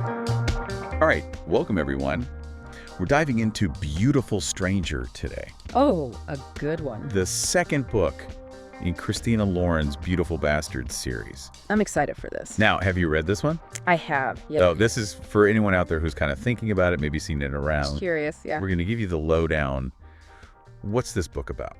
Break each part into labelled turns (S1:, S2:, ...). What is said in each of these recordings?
S1: All right, welcome everyone. We're diving into Beautiful Stranger today,
S2: Oh, a good one.
S1: the second book in Christina Lauren's Beautiful Bastards series.
S2: I'm excited for this.
S1: Now, have you read this one?
S2: I have. Yeah.
S1: Oh, this is for anyone out there who's kind of thinking about it, maybe seen it around.
S2: Curious, yeah.
S1: We're going to give you the lowdown. What's this book about?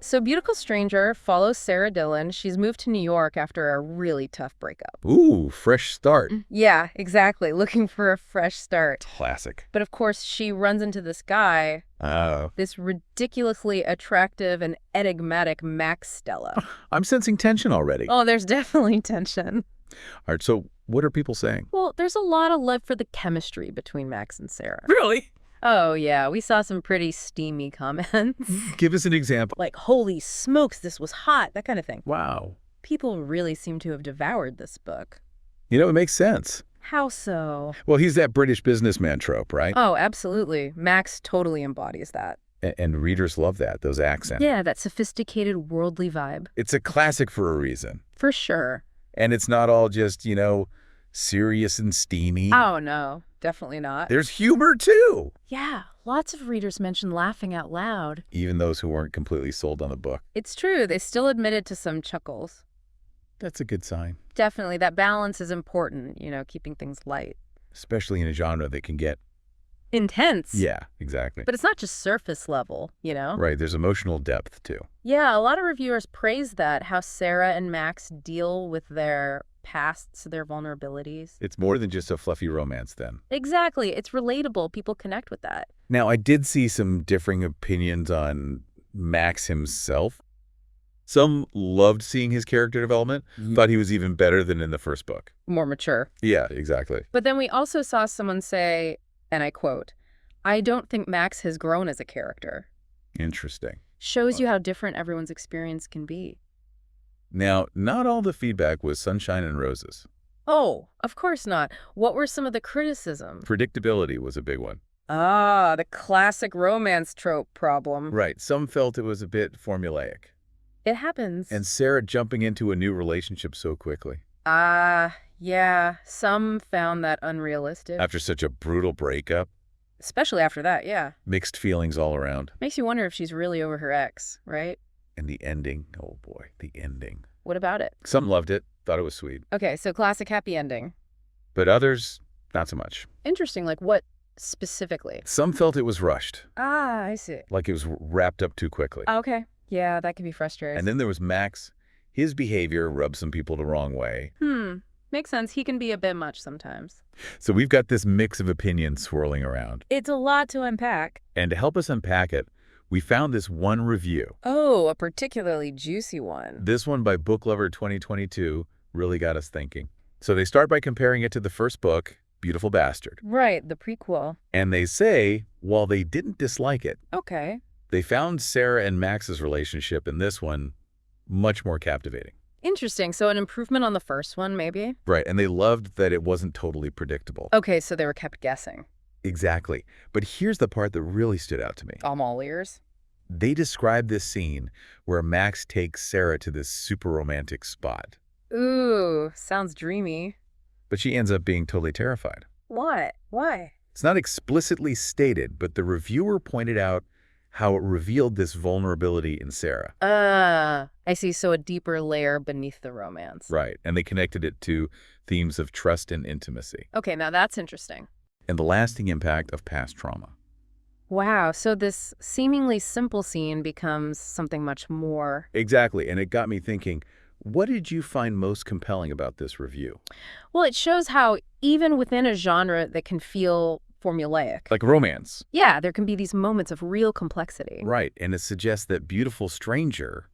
S2: So Beautiful Stranger follows Sarah Dillon. She's moved to New York after a really tough breakup.
S1: Ooh, fresh start.
S2: Yeah, exactly. Looking for a fresh start.
S1: Classic.
S2: But of course, she runs into this guy,
S1: Oh.
S2: this ridiculously attractive and enigmatic Max Stella.
S1: I'm sensing tension already.
S2: Oh, there's definitely tension.
S1: All right, so what are people saying?
S2: Well, there's a lot of love for the chemistry between Max and Sarah.
S1: Really?
S2: Oh, yeah. We saw some pretty steamy comments.
S1: Give us an example.
S2: Like, holy smokes, this was hot, that kind of thing.
S1: Wow.
S2: People really seem to have devoured this book.
S1: You know, it makes sense.
S2: How so?
S1: Well, he's that British businessman trope, right?
S2: Oh, absolutely. Max totally embodies that.
S1: And readers love that, those accents.
S2: Yeah, that sophisticated, worldly vibe.
S1: It's a classic for a reason.
S2: For sure.
S1: And it's not all just, serious and steamy.
S2: Oh, no. Definitely not.
S1: There's humor, too.
S2: Yeah, lots of readers mention laughing out loud.
S1: Even those who weren't completely sold on the book.
S2: It's true. They still admitted to some chuckles.
S1: That's a good sign.
S2: Definitely. That balance is important, keeping things light.
S1: Especially in a genre that can get...
S2: Intense.
S1: Yeah, exactly.
S2: But it's not just surface level,
S1: Right, there's emotional depth, too.
S2: Yeah, a lot of reviewers praise that, how Sarah and Max deal with their pasts, their vulnerabilities.
S1: It's more than just a fluffy romance, then.
S2: Exactly. It's relatable. People connect with that.
S1: Now, I did see some differing opinions on Max himself. Some loved seeing his character development, thought he was even better than in the first book.
S2: More mature.
S1: Yeah, exactly.
S2: But then we also saw someone say, and I quote, "I don't think Max has grown as a character."
S1: Interesting.
S2: Shows you how different everyone's experience can be.
S1: Now, not all the feedback was sunshine and roses.
S2: Oh, of course not. What were some of the criticisms?
S1: Predictability was a big one.
S2: Ah, the classic romance trope problem.
S1: Right. Some felt it was a bit formulaic.
S2: It happens.
S1: And Sarah jumping into a new relationship so quickly.
S2: Yeah. Some found that unrealistic.
S1: After such a brutal breakup.
S2: Especially after that, yeah.
S1: Mixed feelings all around.
S2: Makes you wonder if she's really over her ex, right?
S1: And the ending. Oh, boy. The ending.
S2: What about it?
S1: Some loved it. Thought it was sweet.
S2: Okay, so classic happy ending.
S1: But others, not so much.
S2: Interesting. Like what specifically?
S1: Some felt it was rushed.
S2: I see.
S1: Like it was wrapped up too quickly.
S2: Okay. Yeah, that can be frustrating.
S1: And then there was Max. His behavior rubbed some people the wrong way.
S2: Makes sense. He can be a bit much sometimes.
S1: So we've got this mix of opinions swirling around.
S2: It's a lot to unpack.
S1: And to help us unpack it, we found this one review.
S2: Oh, a particularly juicy one.
S1: This one by Book Lover 2022 really got us thinking. So they start by comparing it to the first book, Beautiful Bastard.
S2: Right, the prequel.
S1: And they say, while they didn't dislike it,
S2: Okay.
S1: they found Sarah and Max's relationship in this one much more captivating.
S2: Interesting. So an improvement on the first one, maybe?
S1: Right, and they loved that it wasn't totally predictable.
S2: Okay, so they were kept guessing.
S1: Exactly. But here's the part that really stood out to me.
S2: I'm all ears.
S1: They describe this scene where Max takes Sarah to this super romantic spot.
S2: Ooh, sounds dreamy.
S1: But she ends up being totally terrified.
S2: What? Why?
S1: It's not explicitly stated, but the reviewer pointed out how it revealed this vulnerability in Sarah.
S2: I see. So a deeper layer beneath the romance.
S1: Right, and they connected it to themes of trust and intimacy.
S2: Okay, now that's interesting.
S1: And the lasting impact of past trauma.
S2: Wow, so this seemingly simple scene becomes something much more.
S1: Exactly, and it got me thinking, what did you find most compelling about this review?
S2: Well, it shows how even within a genre that can feel formulaic.
S1: Like romance.
S2: Yeah, there can be these moments of real complexity.
S1: Right, and it suggests that Beautiful Stranger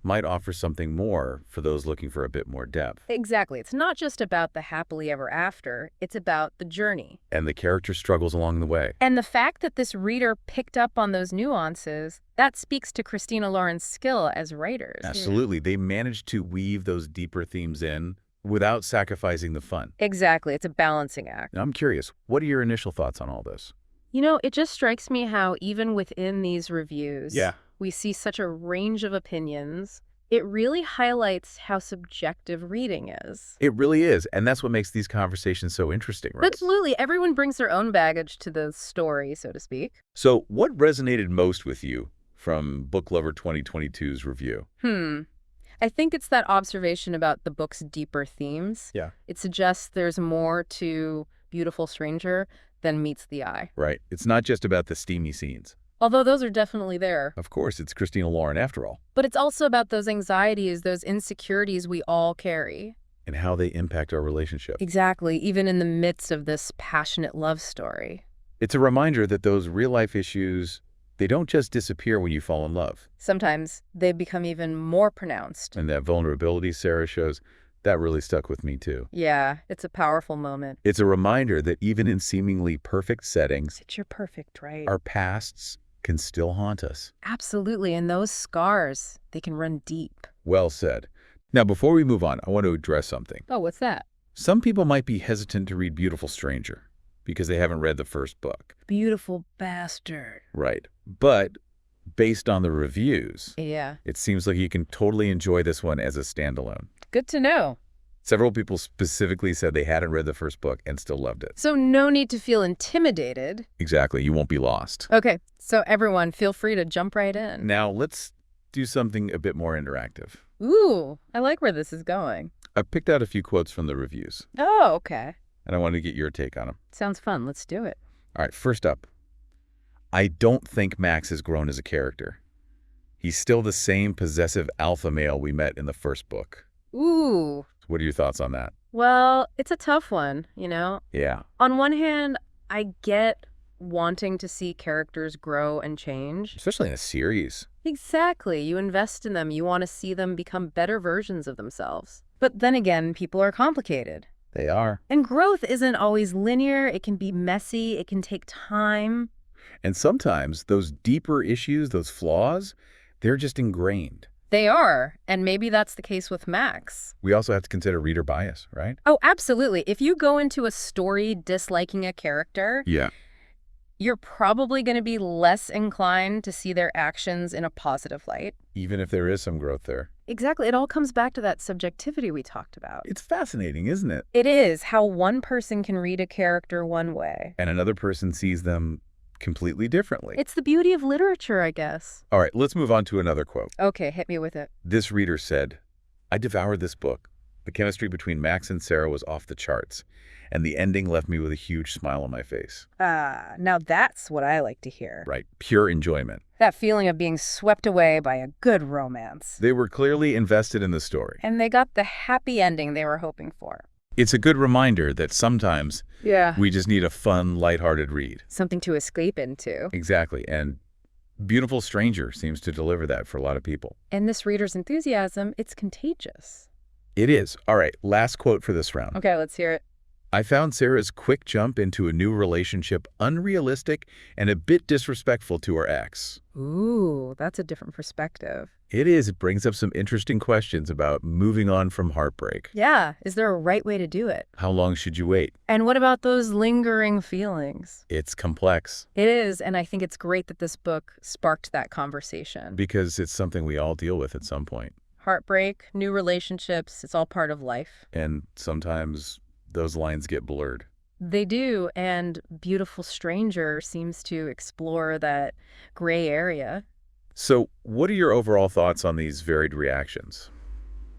S1: might offer something more for those looking for a bit more depth.
S2: Exactly. It's not just about the happily ever after. It's about the journey.
S1: And the character struggles along the way.
S2: And the fact that this reader picked up on those nuances, that speaks to Christina Lauren's skill as writers.
S1: Absolutely. They managed to weave those deeper themes in without sacrificing the fun.
S2: Exactly. It's a balancing act.
S1: Now, I'm curious, what are your initial thoughts on all this?
S2: It just strikes me how even within these reviews, we see such a range of opinions, It really highlights how subjective reading is.
S1: It really is, and that's what makes these conversations so interesting, right?
S2: Absolutely. Everyone brings their own baggage to the story, so to speak.
S1: So what resonated most with you from Book Lover 2022's review?
S2: I think it's that observation about the book's deeper themes.
S1: Yeah.
S2: It suggests there's more to Beautiful Stranger than meets the eye.
S1: Right. It's not just about the steamy scenes.
S2: Although those are definitely there.
S1: Of course, it's Christina Lauren after all.
S2: But it's also about those anxieties, those insecurities we all carry.
S1: And how they impact our relationship.
S2: Exactly, even in the midst of this passionate love story.
S1: It's a reminder that those real-life issues, they don't just disappear when you fall in love.
S2: Sometimes they become even more pronounced.
S1: And that vulnerability Sara shows, that really stuck with me too.
S2: Yeah, it's a powerful moment.
S1: It's a reminder that even in seemingly perfect settings,
S2: Picture perfect, right?
S1: our pasts can still haunt us.
S2: Absolutely, and those scars, they can run deep.
S1: Well said. Now, before we move on, I want to address something.
S2: Oh, what's that?
S1: Some people might be hesitant to read Beautiful Stranger because they haven't read the first book.
S2: Beautiful bastard.
S1: Right. But based on the reviews,
S2: Yeah.
S1: it seems like you can totally enjoy this one as a standalone.
S2: Good to know.
S1: Several people specifically said they hadn't read the first book and still loved it.
S2: So no need to feel intimidated.
S1: Exactly. You won't be lost.
S2: Okay, so everyone, feel free to jump right in.
S1: Now, let's do something a bit more interactive.
S2: Ooh, I like where this is going.
S1: I picked out a few quotes from the reviews,
S2: Oh, okay.
S1: and I wanted to get your take on them.
S2: Sounds fun. Let's do it.
S1: All right, first up, I don't think Max has grown as a character. He's still the same possessive alpha male we met in the first book.
S2: Ooh.
S1: What are your thoughts on that?
S2: Well, it's a tough one, you know?
S1: Yeah.
S2: On one hand, I get wanting to see characters grow and change.
S1: Especially in a series.
S2: Exactly. You invest in them. You want to see them become better versions of themselves. But then again, people are complicated.
S1: They are.
S2: And growth isn't always linear. It can be messy. It can take time.
S1: And sometimes those deeper issues, those flaws, they're just ingrained.
S2: They are. And maybe that's the case with Max.
S1: We also have to consider reader bias, right?
S2: Oh, absolutely. If you go into a story disliking a character,
S1: Yeah.
S2: you're probably going to be less inclined to see their actions in a positive light.
S1: Even if there is some growth there.
S2: Exactly. It all comes back to that subjectivity we talked about.
S1: It's fascinating, isn't it?
S2: It is how one person can read a character one way.
S1: And another person sees them completely differently.
S2: It's the beauty of literature, I guess.
S1: All right, let's move on to another quote.
S2: Okay, hit me with it.
S1: This reader said, I devoured this book. The chemistry between Max and Sara was off the charts, and the ending left me with a huge smile on my face.
S2: Now that's what I like to hear.
S1: Right, pure enjoyment.
S2: That feeling of being swept away by a good romance.
S1: They were clearly invested in the story.
S2: And they got the happy ending they were hoping for.
S1: It's a good reminder that sometimes we just need a fun, lighthearted read.
S2: Something to escape into.
S1: Exactly, and Beautiful Stranger seems to deliver that for a lot of people.
S2: And this reader's enthusiasm, it's contagious.
S1: It is. All right, last quote for this round.
S2: Okay, let's hear it.
S1: I found Sara's quick jump into a new relationship unrealistic and a bit disrespectful to her ex.
S2: Ooh, that's a different perspective.
S1: It is. It brings up some interesting questions about moving on from heartbreak.
S2: Yeah, is there a right way to do it?
S1: How long should you wait?
S2: And what about those lingering feelings?
S1: It's complex.
S2: It is, and I think it's great that this book sparked that conversation.
S1: Because it's something we all deal with at some point.
S2: Heartbreak, new relationships, it's all part of life.
S1: And sometimes those lines get blurred.
S2: They do, and Beautiful Stranger seems to explore that gray area.
S1: So what are your overall thoughts on these varied reactions?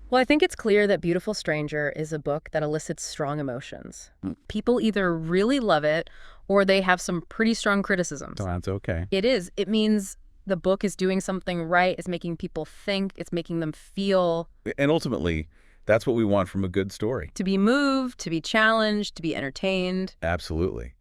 S2: Well, I think it's clear that Beautiful Stranger is a book that elicits strong emotions. People either really love it or they have some pretty strong criticisms.
S1: That's okay.
S2: It is. It means the book is doing something right. It's making people think. It's making them feel.
S1: And ultimately, that's what we want from a good story.
S2: To be moved, to be challenged, to be entertained.
S1: Absolutely.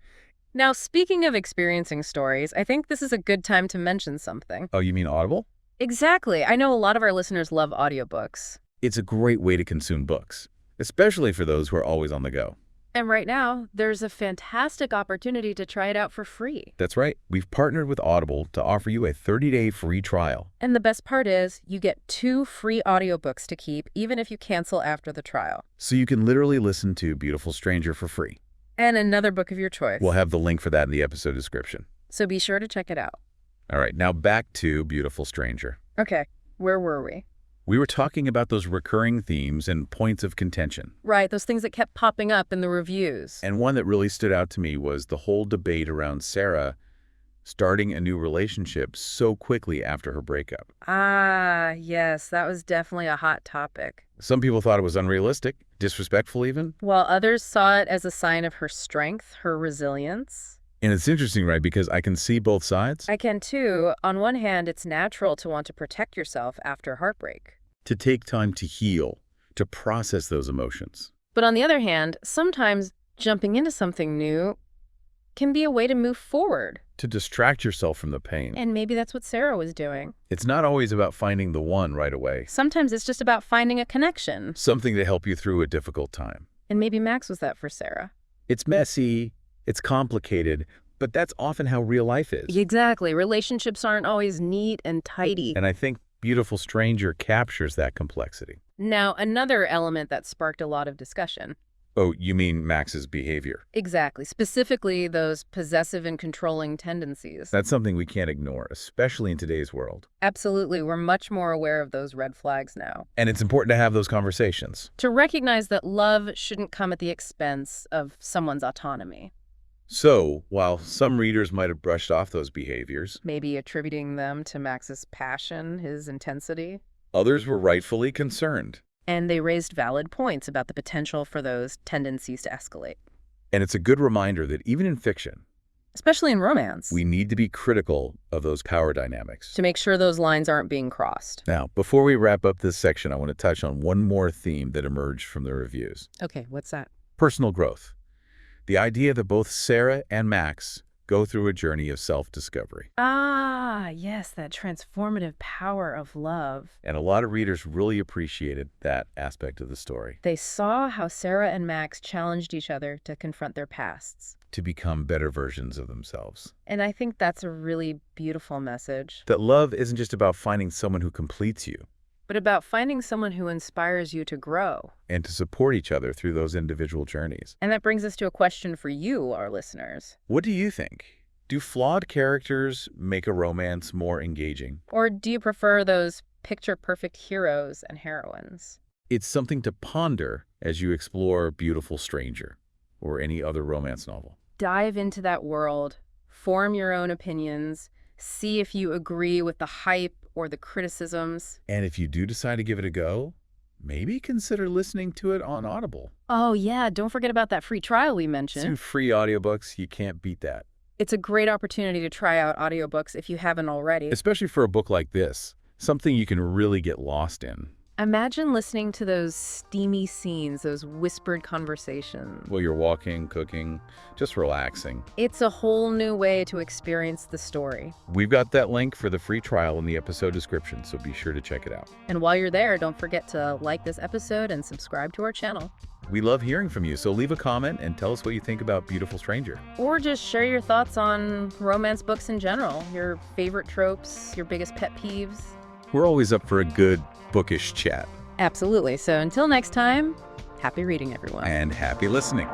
S2: Now, speaking of experiencing stories, I think this is a good time to mention something.
S1: Oh, you mean Audible?
S2: Exactly. I know a lot of our listeners love audiobooks.
S1: It's a great way to consume books, especially for those who are always on the go.
S2: And right now, there's a fantastic opportunity to try it out for free.
S1: That's right. We've partnered with Audible to offer you a 30-day free trial.
S2: And the best part is, you get 2 free audiobooks to keep, even if you cancel after the trial.
S1: So you can literally listen to Beautiful Stranger for free.
S2: And another book of your choice.
S1: We'll have the link for that in the episode description.
S2: So be sure to check it out.
S1: All right, now back to Beautiful Stranger.
S2: Okay, where were we?
S1: We were talking about those recurring themes and points of contention.
S2: Right, those things that kept popping up in the reviews.
S1: And one that really stood out to me was the whole debate around Sara starting a new relationship so quickly after her breakup.
S2: Ah, yes, that was definitely a hot topic.
S1: Some people thought it was unrealistic, disrespectful even.
S2: While others saw it as a sign of her strength, her resilience.
S1: And it's interesting, right, because I can see both sides.
S2: I can too. On one hand, it's natural to want to protect yourself after heartbreak.
S1: To take time to heal, to process those emotions.
S2: But on the other hand, sometimes jumping into something new can be a way to move forward.
S1: To distract yourself from the pain.
S2: And maybe that's what Sara was doing.
S1: It's not always about finding the one right away.
S2: Sometimes it's just about finding a connection.
S1: Something to help you through a difficult time.
S2: And maybe Max was that for Sara.
S1: It's messy, it's complicated, but that's often how real life is.
S2: Exactly. Relationships aren't always neat and tidy.
S1: And I think Beautiful Stranger captures that complexity.
S2: Now, another element that sparked a lot of discussion.
S1: Oh, you mean Max's behavior?
S2: Exactly. Specifically, those possessive and controlling tendencies.
S1: That's something we can't ignore, especially in today's world.
S2: Absolutely. We're much more aware of those red flags now.
S1: And it's important to have those conversations.
S2: To recognize that love shouldn't come at the expense of someone's autonomy.
S1: So, while some readers might have brushed off those behaviors,
S2: Maybe attributing them to Max's passion, his intensity.
S1: others were rightfully concerned.
S2: And they raised valid points about the potential for those tendencies to escalate.
S1: And it's a good reminder that even in fiction,
S2: Especially in romance.
S1: we need to be critical of those power dynamics.
S2: To make sure those lines aren't being crossed.
S1: Now, before we wrap up this section, I want to touch on one more theme that emerged from the reviews.
S2: Okay, what's that?
S1: Personal growth. The idea that both Sara and Max go through a journey of self-discovery.
S2: Ah, yes, that transformative power of love.
S1: And a lot of readers really appreciated that aspect of the story.
S2: They saw how Sara and Max challenged each other to confront their pasts.
S1: To become better versions of themselves.
S2: And I think that's a really beautiful message.
S1: That love isn't just about finding someone who completes you.
S2: But about finding someone who inspires you to grow.
S1: And to support each other through those individual journeys.
S2: And that brings us to a question for you, our listeners.
S1: What do you think? Do flawed characters make a romance more engaging?
S2: Or do you prefer those picture-perfect heroes and heroines?
S1: It's something to ponder as you explore Beautiful Stranger or any other romance novel.
S2: Dive into that world, form your own opinions, see if you agree with the hype or the criticisms.
S1: And if you do decide to give it a go, maybe consider listening to it on Audible.
S2: Oh yeah, don't forget about that free trial we
S1: 2
S2: mentioned.
S1: free audiobooks, you can't beat that.
S2: It's a great opportunity to try out audiobooks if you haven't already.
S1: Especially for a book like this, something you can really get lost in.
S2: Imagine listening to those steamy scenes, those whispered conversations.
S1: While you're walking, cooking, just relaxing.
S2: It's a whole new way to experience the story.
S1: We've got that link for the free trial in the episode description, so be sure to check it out.
S2: And while you're there, don't forget to like this episode and subscribe to our channel.
S1: We love hearing from you, so leave a comment and tell us what you think about Beautiful Stranger.
S2: Or just share your thoughts on romance books in general, your favorite tropes, your biggest pet peeves.
S1: We're always up for a good bookish chat.
S2: Absolutely. So until next time, happy reading, everyone.
S1: And happy listening.